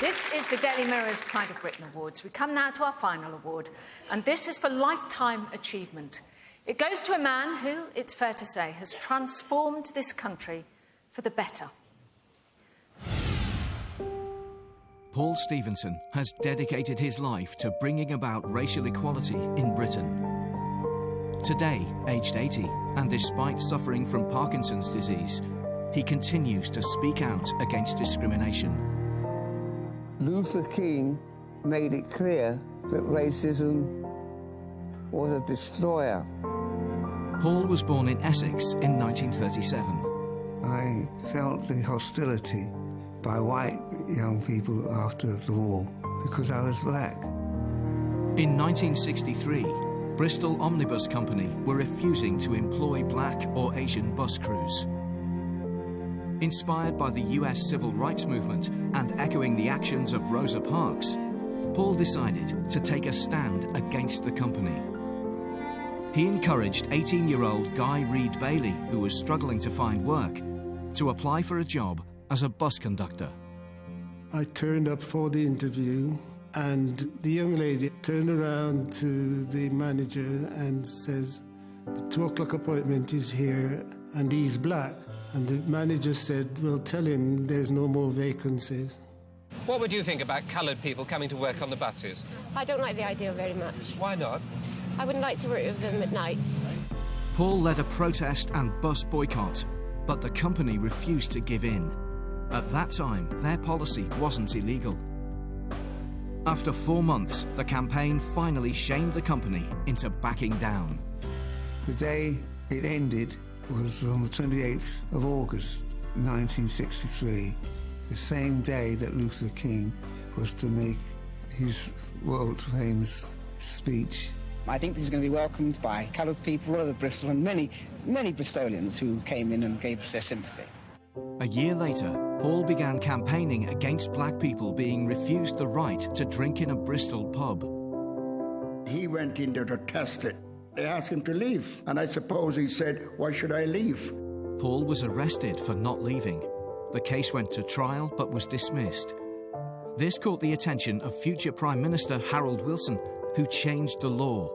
This is the Daily Mirror's Pride of Britain Awards. We come now to our final award, and this is for Lifetime Achievement. It goes to a man who, it's fair to say, has transformed this country for the better. Paul Stephenson has dedicated his life to bringing about racial equality in Britain. Today, aged 80, and despite suffering from Parkinson's disease, he continues to speak out against discrimination. Luther King made it clear that racism was a destroyer. Paul was born in Essex in 1937. I felt the hostility by white young people after the war because I was black. In 1963, Bristol Omnibus Company were refusing to employ black or Asian bus crews. Inspired by the US civil rights movement and echoing the actions of Rosa Parks, Paul decided to take a stand against the company. He encouraged 18-year-old Guy Reed Bailey, who was struggling to find work, to apply for a job as a bus conductor. I turned up for the interview, and the young lady turned around to the manager and says, "The 2 o'clock appointment is here, and he's black." And the manager said, "Well, tell him there's no more vacancies." What would you think about coloured people coming to work on the buses? I don't like the idea very much. Why not? I wouldn't like to work with them at night. Paul led a protest and bus boycott, but the company refused to give in. At that time, their policy wasn't illegal. After 4 months, the campaign finally shamed the company into backing down. The day it ended was on the 28th of August, 1963, the same day that Luther King was to make his world-famous speech. I think this is going to be welcomed by coloured people all over Bristol and many Bristolians who came in and gave us their sympathy. A year later, Paul began campaigning against black people being refused the right to drink in a Bristol pub. He went in there to test it. They asked him to leave, and I suppose he said, "Why should I leave?" Paul was arrested for not leaving. The case went to trial but was dismissed. This caught the attention of future Prime Minister Harold Wilson, who changed the law.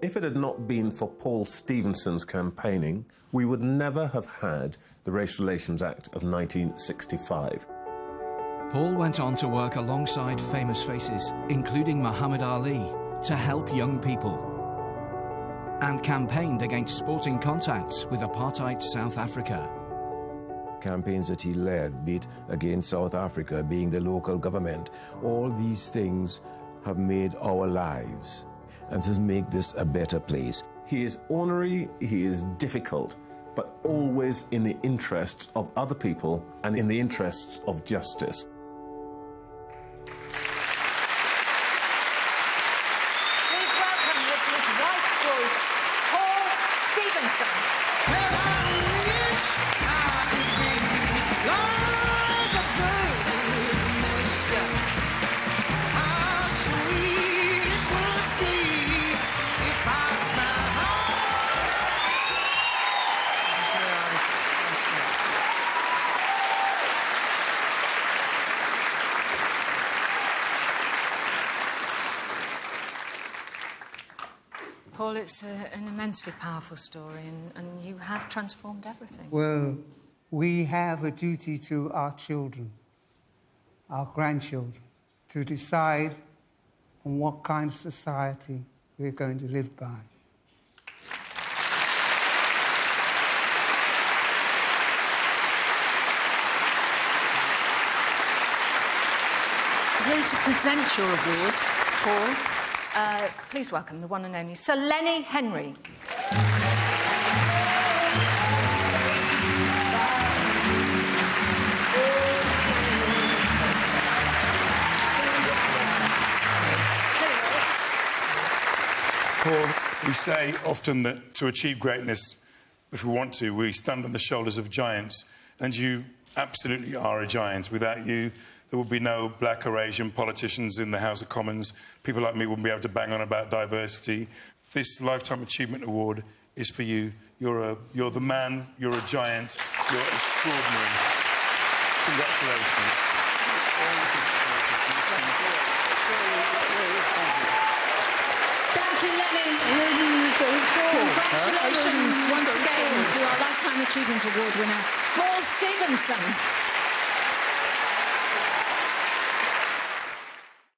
If it had not been for Paul Stephenson's campaigning, we would never have had the Racial Relations Act of 1965. Paul went on to work alongside famous faces, including Muhammad Ali, to help young people, and campaigned against sporting contacts with apartheid South Africa. Campaigns that he led, be it against South Africa, being the local government, all these things have made our lives and has made this a better place. He is ornery, he is difficult, but always in the interests of other people and in the interests of justice. Please welcome with his wife Joyce, Paul Stephenson. Paul, it's an immensely powerful story, and you have transformed everything. Well, we have a duty to our children, our grandchildren, to decide on what kind of society we're going to live by. Here to present your award, Paul, please welcome the one and only Sir Lenny Henry. Paul, we say often that to achieve greatness, if we want to, we stand on the shoulders of giants, and you absolutely are a giant. Without you, there would be no black or Asian politicians in the House of Commons. People like me wouldn't be able to bang on about diversity. This Lifetime Achievement Award is for you. You're the man, you're a giant, you're extraordinary. Congratulations. Thank you, Lenny. Congratulations once again to our Lifetime Achievement Award winner, Paul Stephenson.